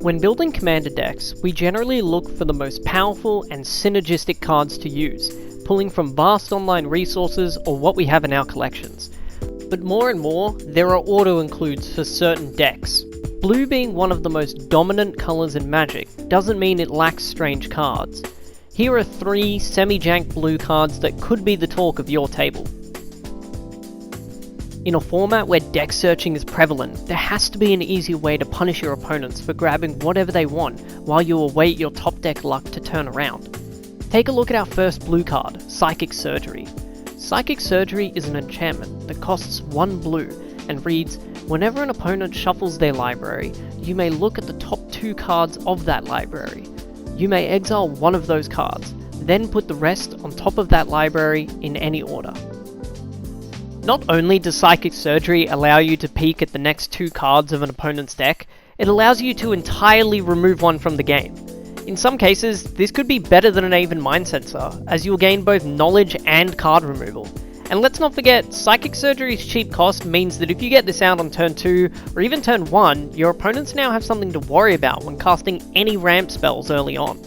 When building commander decks, we generally look for the most powerful and synergistic cards to use, pulling from vast online resources or what we have in our collections. But more and more, there are auto-includes for certain decks. Blue being one of the most dominant colours in Magic doesn't mean it lacks strange cards. Here are 3 semi-jank blue cards that could be the talk of your table. In a format where deck searching is prevalent, there has to be an easier way to punish your opponents for grabbing whatever they want while you await your top deck luck to turn around. Take a look at our first blue card, Psychic Surgery. Psychic Surgery is an enchantment that costs 1 blue and reads, whenever an opponent shuffles their library, you may look at the top 2 cards of that library. You may exile one of those cards, then put the rest on top of that library in any order. Not only does Psychic Surgery allow you to peek at the next 2 cards of an opponent's deck, it allows you to entirely remove one from the game. In some cases, this could be better than an even Mind Sensor, as you'll gain both knowledge and card removal. And let's not forget, Psychic Surgery's cheap cost means that if you get this out on turn 2, or even turn 1, your opponents now have something to worry about when casting any ramp spells early on.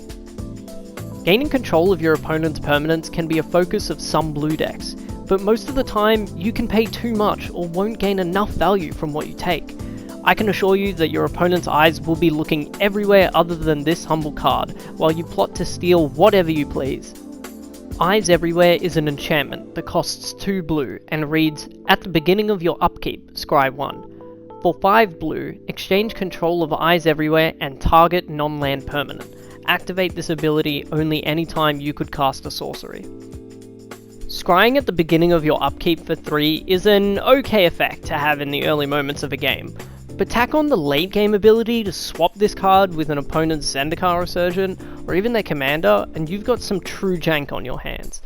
Gaining control of your opponent's permanents can be a focus of some blue decks, but most of the time, you can pay too much or won't gain enough value from what you take. I can assure you that your opponent's eyes will be looking everywhere other than this humble card, while you plot to steal whatever you please. Eyes Everywhere is an enchantment that costs 2 blue and reads, at the beginning of your upkeep, scry 1. For 5 blue, exchange control of Eyes Everywhere and target non-land permanent. Activate this ability only anytime you could cast a sorcery. Scrying at the beginning of your upkeep for 3 is an okay effect to have in the early moments of a game, but tack on the late game ability to swap this card with an opponent's Zendikar Resurgent, or even their commander, and you've got some true jank on your hands.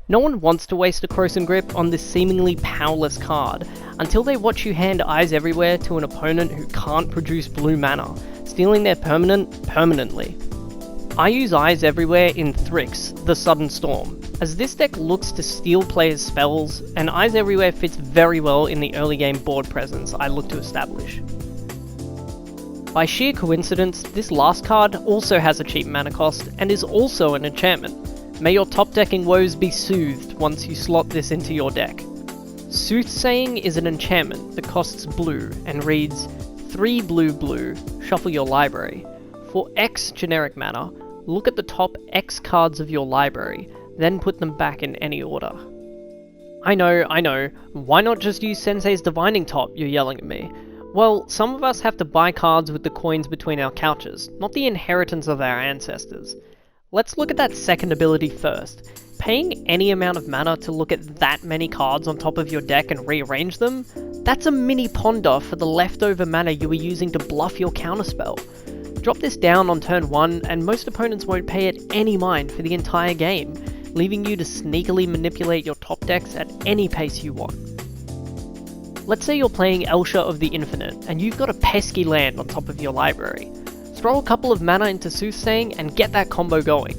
No one wants to waste a Krosan Grip on this seemingly powerless card, until they watch you hand Eyes Everywhere to an opponent who can't produce blue mana, stealing their permanent permanently. I use Eyes Everywhere in Thrix, the Sudden Storm, as this deck looks to steal players' spells, and Eyes Everywhere fits very well in the early game board presence I look to establish. By sheer coincidence, this last card also has a cheap mana cost, and is also an enchantment. May your top decking woes be soothed once you slot this into your deck. Soothsaying is an enchantment that costs blue, and reads, 3 blue, shuffle your library. For X generic mana, look at the top X cards of your library, then put them back in any order. I know, why not just use Sensei's Divining Top, you're yelling at me. Well, some of us have to buy cards with the coins between our couches, not the inheritance of our ancestors. Let's look at that second ability first. Paying any amount of mana to look at that many cards on top of your deck and rearrange them? That's a mini ponder for the leftover mana you were using to bluff your counterspell. Drop this down on turn 1 and most opponents won't pay it any mind for the entire game, leaving you to sneakily manipulate your top decks at any pace you want. Let's say you're playing Elsha of the Infinite, and you've got a pesky land on top of your library. Throw a couple of mana into Soothsaying and get that combo going.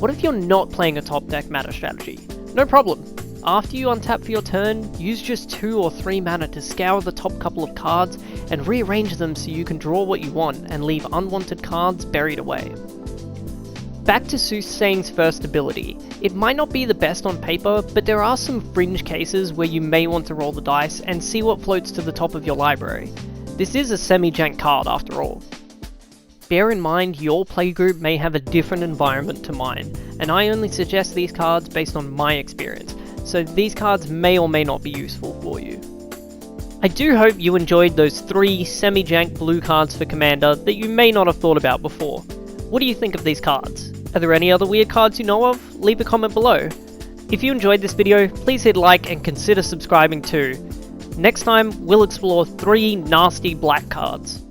What if you're not playing a top deck mana strategy? No problem. After you untap for your turn, use just 2 or 3 mana to scour the top couple of cards and rearrange them so you can draw what you want and leave unwanted cards buried away. Back to Soothsaying's first ability. It might not be the best on paper, but there are some fringe cases where you may want to roll the dice and see what floats to the top of your library. This is a semi-jank card after all. Bear in mind your playgroup may have a different environment to mine, and I only suggest these cards based on my experience, so these cards may or may not be useful for you. I do hope you enjoyed those 3 semi-jank blue cards for Commander that you may not have thought about before. What do you think of these cards? Are there any other weird cards you know of? Leave a comment below. If you enjoyed this video, please hit like and consider subscribing too. Next time, we'll explore 3 nasty black cards.